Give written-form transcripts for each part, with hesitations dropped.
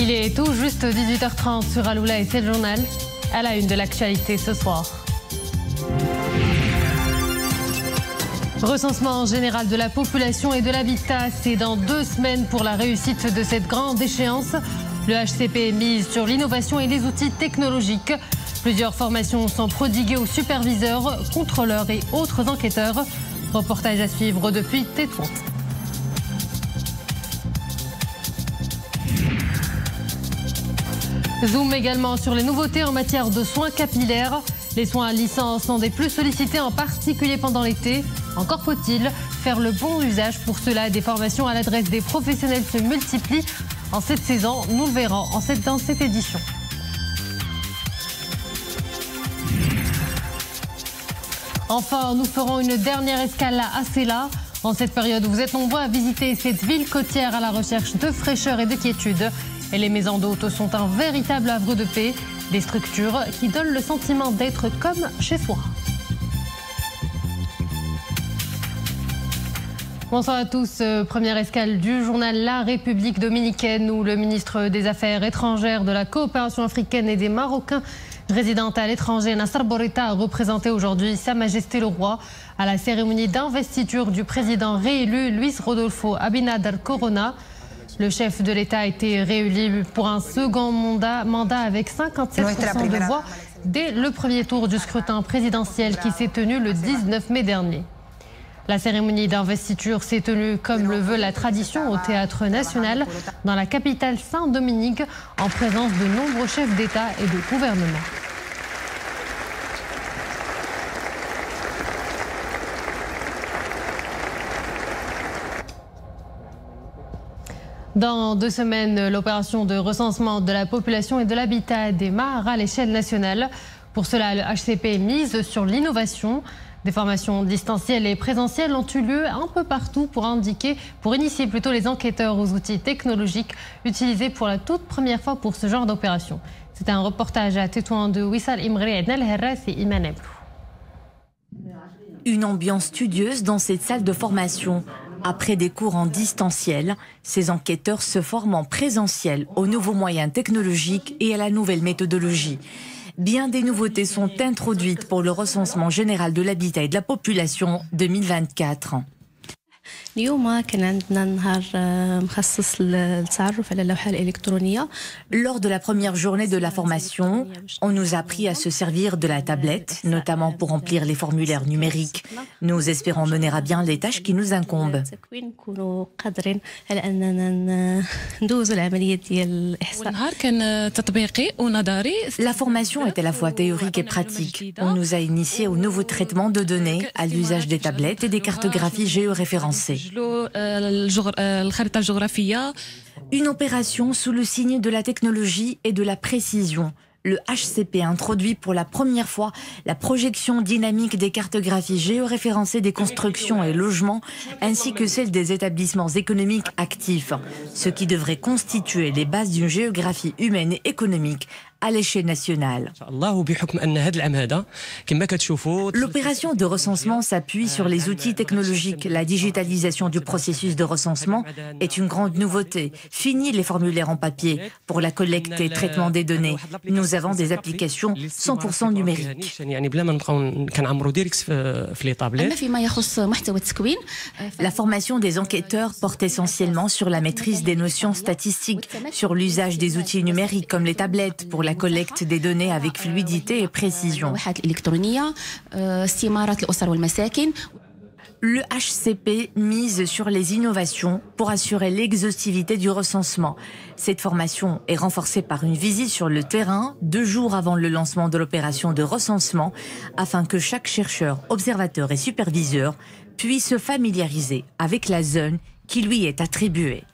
Il est tout juste 18h30 sur Aloula et c'est le journal. À la une de l'actualité ce soir. Recensement général de la population et de l'habitat, c'est dans 2 semaines pour la réussite de cette grande échéance. Le HCP mise sur l'innovation et les outils technologiques. Plusieurs formations sont prodiguées aux superviseurs, contrôleurs et autres enquêteurs. Reportage à suivre depuis Tétouan. Zoom également sur les nouveautés en matière de soins capillaires. Les soins à licence sont des plus sollicités, en particulier pendant l'été. Encore faut-il faire le bon usage. Pour cela, des formations à l'adresse des professionnels se multiplient en cette saison. Nous le verrons dans cette édition. Enfin, nous ferons une dernière escale à Asséla. En cette période, vous êtes nombreux à visiter cette ville côtière à la recherche de fraîcheur et de quiétude. Et les maisons d'hôtes sont un véritable havre de paix, des structures qui donnent le sentiment d'être comme chez soi. Bonsoir à tous. Première escale du journal La République dominicaine où le ministre des Affaires étrangères, de la coopération africaine et des Marocains résidant à l'étranger, Nassar Bourita, a représenté aujourd'hui Sa Majesté le Roi à la cérémonie d'investiture du président réélu Luis Rodolfo Abinader Corona. Le chef de l'État a été réélu pour un second mandat avec 57% de voix dès le premier tour du scrutin présidentiel qui s'est tenu le 19 mai dernier. La cérémonie d'investiture s'est tenue comme le veut la tradition au Théâtre National dans la capitale Saint-Dominique en présence de nombreux chefs d'État et de gouvernement. Dans 2 semaines, l'opération de recensement de la population et de l'habitat démarre à l'échelle nationale. Pour cela, le HCP mise sur l'innovation. Des formations distancielles et présentielles ont eu lieu un peu partout pour initier les enquêteurs aux outils technologiques utilisés pour la toute première fois pour ce genre d'opération. C'est un reportage à Tétouan de Wissal Imri, Edna El Herras et Iman Eblou. Une ambiance studieuse dans cette salle de formation. Après des cours en distanciel, ces enquêteurs se forment en présentiel aux nouveaux moyens technologiques et à la nouvelle méthodologie. Bien des nouveautés sont introduites pour le recensement général de l'habitat et de la population 2024. Lors de la première journée de la formation, on nous a appris à se servir de la tablette, notamment pour remplir les formulaires numériques. Nous espérons mener à bien les tâches qui nous incombent. La formation est à la fois théorique et pratique. On nous a initiés au nouveau traitement de données, à l'usage des tablettes et des cartographies géoréférencées. Une opération sous le signe de la technologie et de la précision. Le HCP introduit pour la première fois la projection dynamique des cartographies géoréférencées des constructions et logements, ainsi que celle des établissements économiques actifs, ce qui devrait constituer les bases d'une géographie humaine et économique à l'échelle nationale. L'opération de recensement s'appuie sur les outils technologiques. La digitalisation du processus de recensement est une grande nouveauté. Fini les formulaires en papier pour la collecte et traitement des données. Nous avons des applications 100% numériques. La formation des enquêteurs porte essentiellement sur la maîtrise des notions statistiques, sur l'usage des outils numériques comme les tablettes pour la collecte des données avec fluidité et précision. Le HCP mise sur les innovations pour assurer l'exhaustivité du recensement. Cette formation est renforcée par une visite sur le terrain 2 jours avant le lancement de l'opération de recensement afin que chaque chercheur, observateur et superviseur puisse se familiariser avec la zone qui lui est attribuée.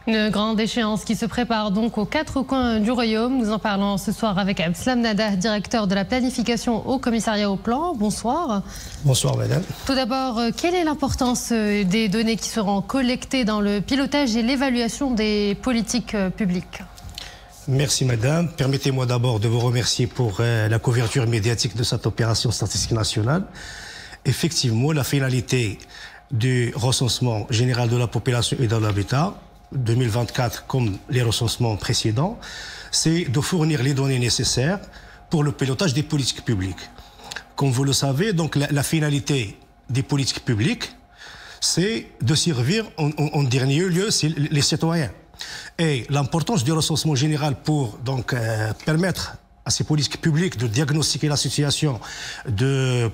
Une grande échéance qui se prépare donc aux 4 coins du royaume. Nous en parlons ce soir avec Abdeslam Nadah, directeur de la planification au commissariat au plan. Bonsoir. Bonsoir madame. Tout d'abord, quelle est l'importance des données qui seront collectées dans le pilotage et l'évaluation des politiques publiques ? Merci madame. Permettez-moi d'abord de vous remercier pour la couverture médiatique de cette opération statistique nationale. Effectivement, la finalité du recensement général de la population et de l'habitat 2024 comme les recensements précédents, c'est de fournir les données nécessaires pour le pilotage des politiques publiques. Comme vous le savez, donc la finalité des politiques publiques, c'est de servir en dernier lieu les citoyens. Et l'importance du recensement général pour donc permettre à ces politiques publiques de diagnostiquer la situation, de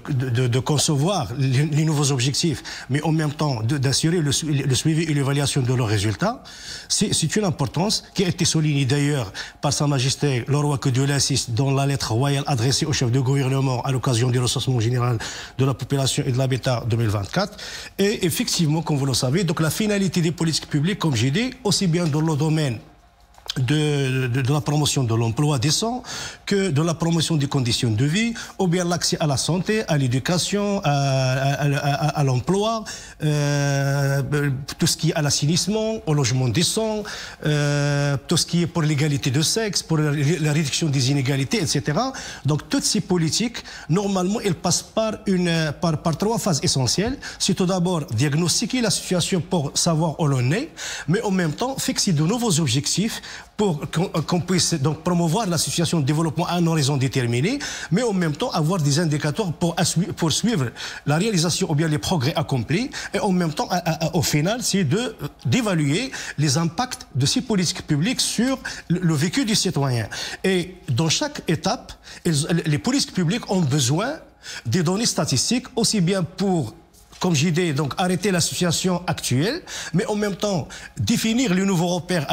concevoir les nouveaux objectifs, mais en même temps d'assurer le suivi et l'évaluation de leurs résultats, c'est une importance qui a été soulignée d'ailleurs par Sa Majesté le roi Abdullah VI dans la lettre royale adressée au chef de gouvernement à l'occasion du recensement général de la population et de l'habitat 2024. Et effectivement, comme vous le savez, donc la finalité des politiques publiques, comme j'ai dit, aussi bien dans le domaine de la promotion de l'emploi décent que de la promotion des conditions de vie, ou bien l'accès à la santé, à l'éducation, à l'emploi, tout ce qui est à l'assainissement, au logement décent, tout ce qui est pour l'égalité de sexe, pour la réduction des inégalités, etc. Donc toutes ces politiques, normalement, elles passent par trois phases essentielles. C'est tout d'abord diagnostiquer la situation pour savoir où l'on est, mais en même temps fixer de nouveaux objectifs pour qu'on puisse donc promouvoir la situation de développement à un horizon déterminé, mais en même temps avoir des indicateurs pour suivre la réalisation ou bien les progrès accomplis, et en même temps, au final, c'est d'évaluer les impacts de ces politiques publiques sur le vécu du citoyen. Et dans chaque étape, les politiques publiques ont besoin des données statistiques, aussi bien pour, comme j'ai dit, donc arrêter la situation actuelle, mais en même temps définir les nouveaux repères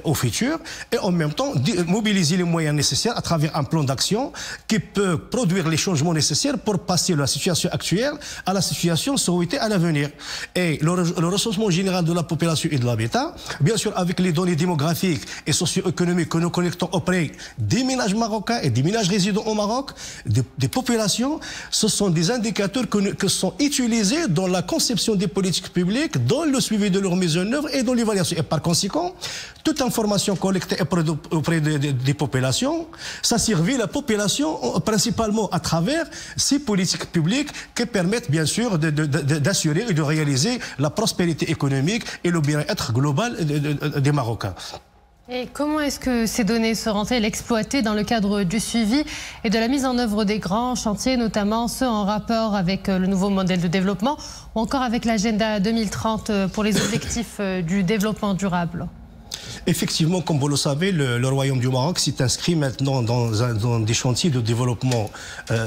au futur, et en même temps mobiliser les moyens nécessaires à travers un plan d'action qui peut produire les changements nécessaires pour passer de la situation actuelle à la situation souhaitée à l'avenir. Et le recensement général de la population et de l'habitat, bien sûr avec les données démographiques et socio-économiques que nous collectons auprès des ménages marocains et des ménages résidant au Maroc, des populations, ce sont des indicateurs que sont utilisés dans la conception des politiques publiques, dans le suivi de leur mise en œuvre et dans l'évaluation. Et par conséquent, toute information collectée auprès des populations, ça servit la population principalement à travers ces politiques publiques qui permettent bien sûr d'assurer et de réaliser la prospérité économique et le bien-être global des Marocains. Et comment est-ce que ces données seront-elles exploitées dans le cadre du suivi et de la mise en œuvre des grands chantiers, notamment ceux en rapport avec le nouveau modèle de développement ou encore avec l'agenda 2030 pour les objectifs du développement durable ? Effectivement, comme vous le savez, le Royaume du Maroc s'est inscrit maintenant dans des chantiers de développement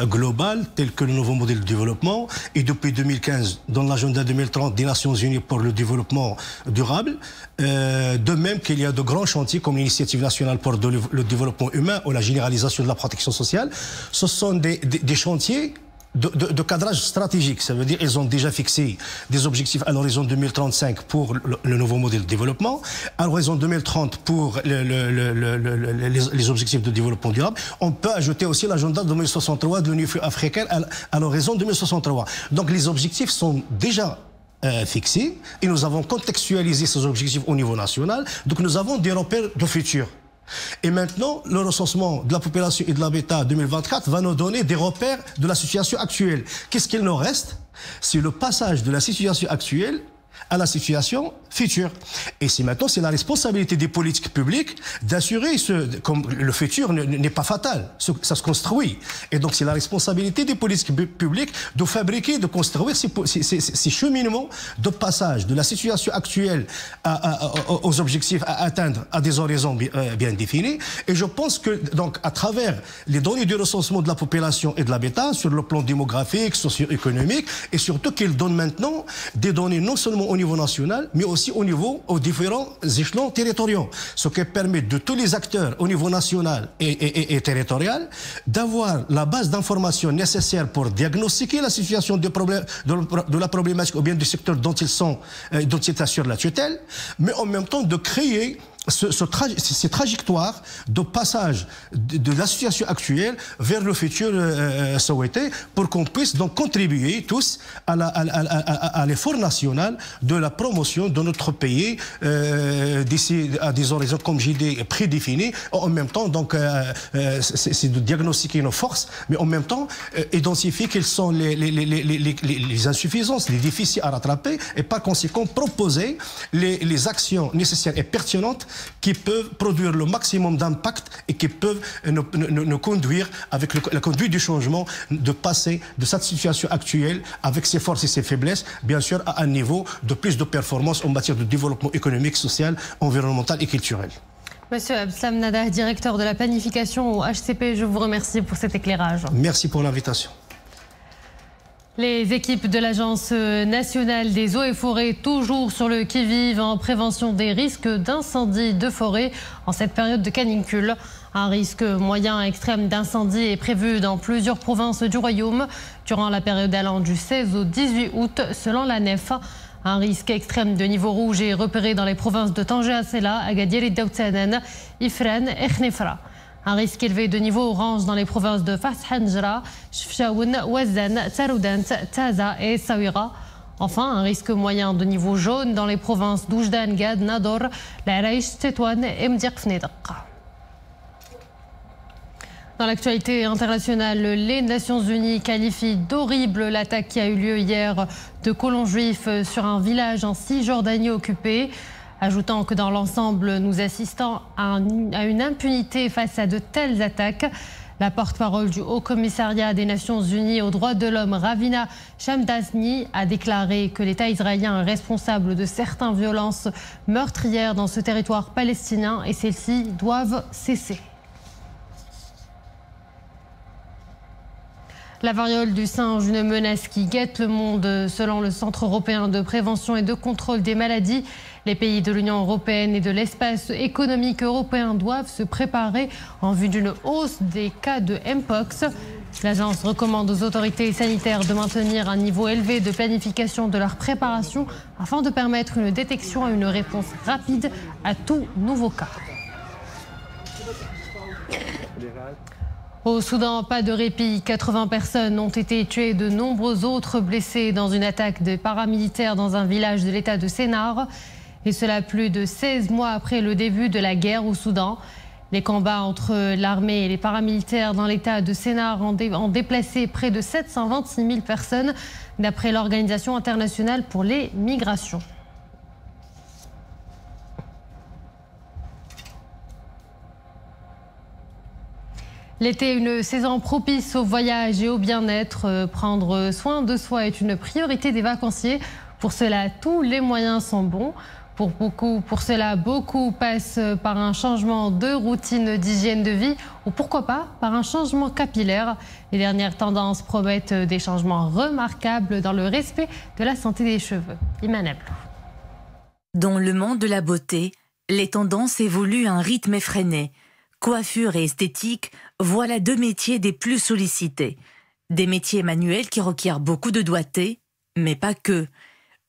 global, tels que le nouveau modèle de développement, et depuis 2015, dans l'agenda 2030 des Nations Unies pour le développement durable. De même qu'il y a de grands chantiers comme l'Initiative nationale pour le développement humain ou la généralisation de la protection sociale. Ce sont des chantiers de cadrage stratégique. Ça veut dire qu'ils ont déjà fixé des objectifs à l'horizon 2035 pour le nouveau modèle de développement, à l'horizon 2030 pour les objectifs de développement durable. On peut ajouter aussi l'agenda 2063 de l'Union africaine à l'horizon 2063. Donc les objectifs sont déjà fixés et nous avons contextualisé ces objectifs au niveau national. Donc nous avons des repères de futur. Et maintenant, le recensement de la population et de l'habitat 2024 va nous donner des repères de la situation actuelle. Qu'est-ce qu'il nous reste? C'est le passage de la situation actuelle à la situation future. Et maintenant, c'est la responsabilité des politiques publiques d'assurer comme le futur n'est pas fatal, ça se construit. Et donc, c'est la responsabilité des politiques publiques de fabriquer, de construire ces cheminements de passage de la situation actuelle aux objectifs à atteindre à des horizons bien définis. Et je pense que, donc, à travers les données du recensement de la population et de l'habitat, sur le plan démographique, socio-économique, et surtout qu'ils donnent maintenant des données non seulement au niveau national, mais aussi aux différents échelons territoriaux. Ce qui permet de tous les acteurs au niveau national et territorial d'avoir la base d'informations nécessaire pour diagnostiquer la situation de la problématique ou bien du secteur dont ils assurent la tutelle, mais en même temps de créer ces trajectoires de passage de la situation actuelle vers le futur souhaité, pour qu'on puisse donc contribuer tous à l'effort national de la promotion de notre pays d'ici à des horizons, comme j'ai dit, prédéfinis. En même temps, donc, c'est de diagnostiquer nos forces, mais en même temps, identifier quelles sont les insuffisances, les déficits à rattraper, et par conséquent, proposer les actions nécessaires et pertinentes qui peuvent produire le maximum d'impact et qui peuvent nous conduire, avec la conduite du changement, de passer de cette situation actuelle, avec ses forces et ses faiblesses, bien sûr, à un niveau de plus de performance en matière de développement économique, social, environnemental et culturel. Monsieur Abdeslam Nadah, directeur de la planification au HCP, je vous remercie pour cet éclairage. Merci pour l'invitation. Les équipes de l'Agence nationale des eaux et forêts, toujours sur le qui-vive en prévention des risques d'incendie de forêt en cette période de canicule. Un risque moyen extrême d'incendie est prévu dans plusieurs provinces du royaume durant la période allant du 16 au 18 août selon la NEF. Un risque extrême de niveau rouge est repéré dans les provinces de Tanger Assela, Agadir et Daoutsanen, Ifran et Khnefra. Un risque élevé de niveau orange dans les provinces de Fas Hanjra, Chefchaouen, Ouazan, Taroudant, Taza et Sawira. Enfin, un risque moyen de niveau jaune dans les provinces d'Oujdan, Gad, Nador, Laraïch, Tétouane et Mdiq-Fnedaq. Dans l'actualité internationale, les Nations Unies qualifient d'horrible l'attaque qui a eu lieu hier de colons juifs sur un village en Cisjordanie occupée, ajoutant que dans l'ensemble, nous assistons à une impunité face à de telles attaques. La porte-parole du Haut-Commissariat des Nations Unies aux droits de l'homme, Ravina Shamdasni, a déclaré que l'État israélien est responsable de certaines violences meurtrières dans ce territoire palestinien et celles-ci doivent cesser. La variole du singe, une menace qui guette le monde. Selon le Centre européen de prévention et de contrôle des maladies, les pays de l'Union européenne et de l'espace économique européen doivent se préparer en vue d'une hausse des cas de Mpox. L'agence recommande aux autorités sanitaires de maintenir un niveau élevé de planification de leur préparation afin de permettre une détection et une réponse rapide à tout nouveau cas. Au Soudan, pas de répit. 80 personnes ont été tuées, de nombreux autres blessés dans une attaque de paramilitaires dans un village de l'État de Sennar. Et cela plus de 16 mois après le début de la guerre au Soudan. Les combats entre l'armée et les paramilitaires dans l'État de Sennar ont déplacé près de 726 000 personnes, d'après l'Organisation internationale pour les migrations. L'été, une saison propice au voyage et au bien-être. Prendre soin de soi est une priorité des vacanciers. Pour cela, tous les moyens sont bons. Pour cela, beaucoup passent par un changement de routine d'hygiène de vie ou pourquoi pas par un changement capillaire. Les dernières tendances promettent des changements remarquables dans le respect de la santé des cheveux. Iman Ablou. Dans le monde de la beauté, les tendances évoluent à un rythme effréné. Coiffure et esthétique, voilà deux métiers des plus sollicités. Des métiers manuels qui requièrent beaucoup de doigté, mais pas que.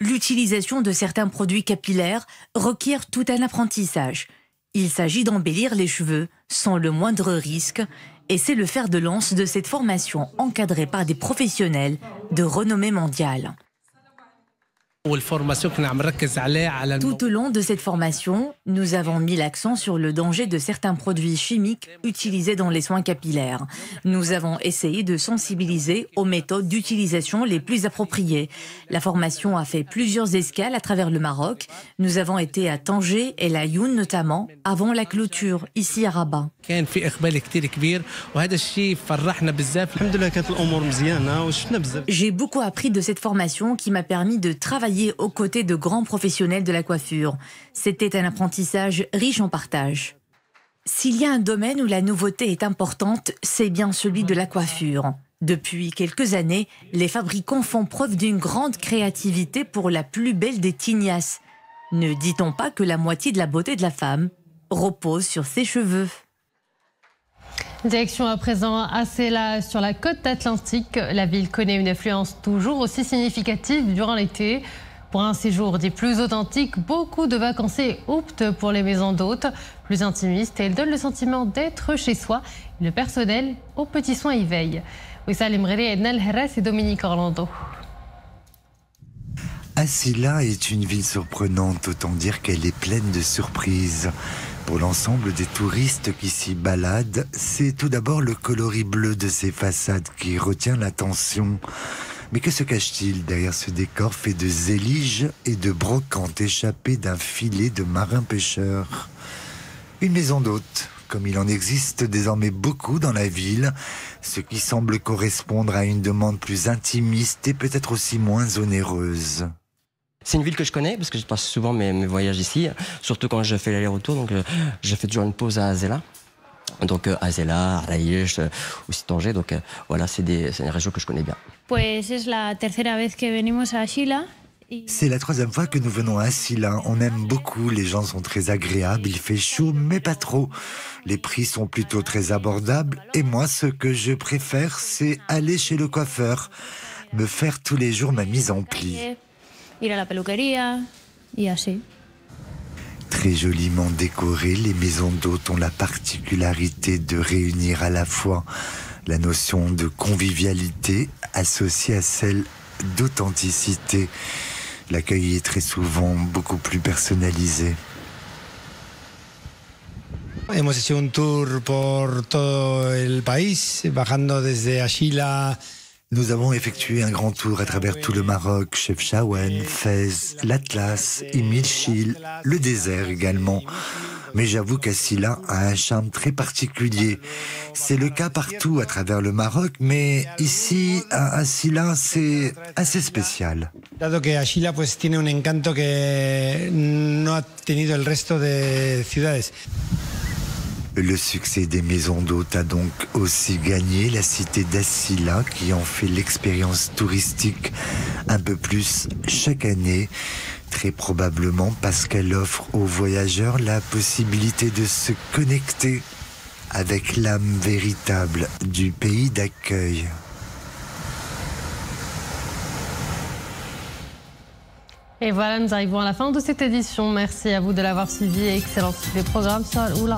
L'utilisation de certains produits capillaires requiert tout un apprentissage. Il s'agit d'embellir les cheveux sans le moindre risque, et c'est le fer de lance de cette formation encadrée par des professionnels de renommée mondiale. Tout au long de cette formation, nous avons mis l'accent sur le danger de certains produits chimiques utilisés dans les soins capillaires. Nous avons essayé de sensibiliser aux méthodes d'utilisation les plus appropriées. La formation a fait plusieurs escales à travers le Maroc. Nous avons été à Tanger et Laayoune notamment, avant la clôture, ici à Rabat. J'ai beaucoup appris de cette formation qui m'a permis de travailler aux côtés de grands professionnels de la coiffure. C'était un apprentissage riche en partage. S'il y a un domaine où la nouveauté est importante, c'est bien celui de la coiffure. Depuis quelques années, les fabricants font preuve d'une grande créativité pour la plus belle des tignasses. Ne dit-on pas que la moitié de la beauté de la femme repose sur ses cheveux ? Direction à présent Assela, sur la côte atlantique. La ville connaît une affluence toujours aussi significative durant l'été. Pour un séjour dit plus authentique, beaucoup de vacanciers optent pour les maisons d'hôtes, plus intimistes, et elles donnent le sentiment d'être chez soi. Le personnel aux petits soins y veille. Wissal Mreli, Edna El Herres et Dominique Orlando. Asila est une ville surprenante, autant dire qu'elle est pleine de surprises. Pour l'ensemble des touristes qui s'y baladent, c'est tout d'abord le coloris bleu de ses façades qui retient l'attention. Mais que se cache-t-il derrière ce décor fait de zélige et de brocantes échappées d'un filet de marins-pêcheurs? Une maison d'hôte, comme il en existe désormais beaucoup dans la ville, ce qui semble correspondre à une demande plus intimiste et peut-être aussi moins onéreuse. C'est une ville que je connais parce que je passe souvent mes voyages ici, surtout quand je fais l'aller-retour. Donc je fais toujours une pause à Azela. Donc Azela, Araish, aussi Tanger. Donc voilà, c'est des régions que je connais bien. C'est la troisième fois que nous venons à Asila. On aime beaucoup, les gens sont très agréables, il fait chaud, mais pas trop. Les prix sont plutôt très abordables. Et moi, ce que je préfère, c'est aller chez le coiffeur, me faire tous les jours ma mise en pli. Ir a la peluquería y así. Très joliment décorées, les maisons d'hôtes ont la particularité de réunir à la fois la notion de convivialité associée à celle d'authenticité. L'accueil est très souvent beaucoup plus personnalisé. Hemos hecho un tour por todo el país, bajando desde Achila. Nous avons effectué un grand tour à travers tout le Maroc, Chefchaouen, Fès, l'Atlas, Imilchil, le désert également. Mais j'avoue qu'Asila a un charme très particulier. C'est le cas partout à travers le Maroc, mais ici, à Asila, c'est assez spécial. Dado que Achila pues tiene un encanto que no ha tenido el resto de ciudades. Le succès des maisons d'hôtes a donc aussi gagné la cité d'Asila qui en fait l'expérience touristique un peu plus chaque année, très probablement parce qu'elle offre aux voyageurs la possibilité de se connecter avec l'âme véritable du pays d'accueil. Et voilà, nous arrivons à la fin de cette édition. Merci à vous de l'avoir suivi et excellente suite des programmes sur Al-Oula.